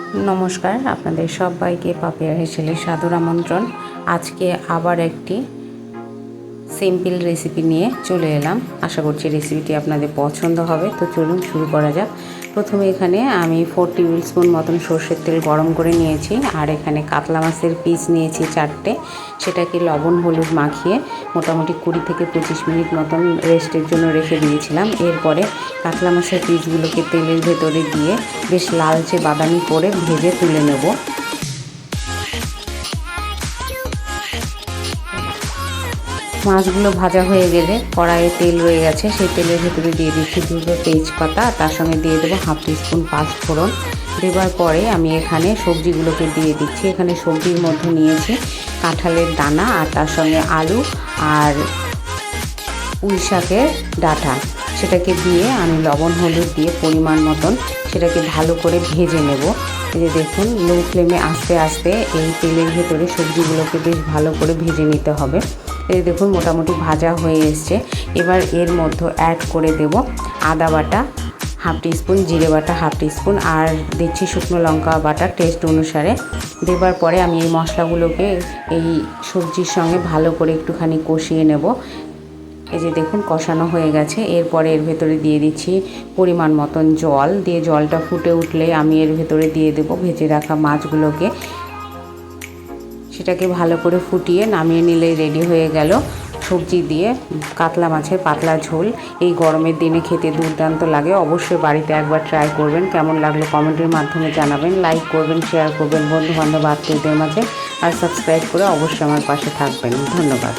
নমস্কার, আপনাদের সবাইকে পাপিয়া হেসেলে সাদর আমন্ত্রণ। আজকে আবার একটি সিম্পল রেসিপি নিয়ে চলে এলাম। আশা করছি রেসিপিটি আপনাদের পছন্দ হবে। তো চলুন শুরু করা যাক। প্রথমে এখানে আমি 4 টেবিল স্পুন মতন সর্ষের তেল গরম করে নিয়েছি, আর এখানে কাতলা মাছের পিস নিয়েছি 4টে। সেটাকে লবণ হলুদ মাখিয়ে মোটামুটি 20 থেকে 25 মিনিট মতন রেস্টের জন্য রেখে দিয়েছিলাম। এরপরে কাতলা মাছের পিসগুলোকে তেলের ভেতরে দিয়ে বেশ লালচে বাদামি করে ভেজে তুলে নেব। মাছগুলো ভাজা হয়ে গেলে কড়াইয়ে তেল রয়ে গেছে, সেই তেলের ভেতরে দিয়ে দিচ্ছি 2 তেজপাতা, তার সঙ্গে দিয়ে দেবো 1/2 টিস্পুন পাঁচফোড়ন। দেওয়ার পরে আমি এখানে সবজিগুলোকে দিয়ে দিচ্ছি। এখানে সবজির মধ্যে নিয়েছি কাঁঠালের দানা, আর তার সঙ্গে আলু আর পুঁই শাকের ডাঁটা। সেটাকে দিয়ে আমি লবণ হলুদ দিয়ে পরিমাণ মতন সেটাকে ভালো করে ভেজে নেব। এই যে দেখুন, লো ফ্লেমে আস্তে আস্তে এই তেলের ভেতরে সবজিগুলোকে বেশ ভালো করে ভেজে নিতে হবে। এই দেখুন মোটামুটি ভাজা হয়ে এসছে। এবার এর মধ্যে অ্যাড করে দেব আদা বাটা 1/2 টিস্পুন, জিরে বাটা 1/2 টিস্পুন, আর দিচ্ছি শুকনো লঙ্কা বাটা টেস্ট অনুসারে। দেওয়ার পরে আমি এই মশলাগুলোকে এই সবজির সঙ্গে ভালো করে একটুখানি কষিয়ে নেব। এই যে দেখুন কষানো হয়ে গেছে। এরপরে এর ভেতরে দিয়ে দিচ্ছি পরিমাণ মতন জল, দিয়ে জলটা ফুটে উঠলে আমি এর ভেতরে দিয়ে দেব ভেজে রাখা মাছগুলোকে। সেটাকে ভালো করে ফুটিয়ে নামিয়ে নিলেই রেডি হয়ে গেল সবজি দিয়ে কাতলা মাছের পাতলা ঝোল। এই গরমের দিনে খেতে দুর্দান্ত লাগে। অবশ্যই বাড়িতে একবার ট্রাই করবেন। কেমন লাগলো কমেন্টের মাধ্যমে জানাবেন। লাইক করবেন, শেয়ার করবেন বন্ধু বান্ধব আত্মীয়দের মাঝে, আর সাবস্ক্রাইব করে অবশ্যই আমার পাশে থাকবেন। ধন্যবাদ।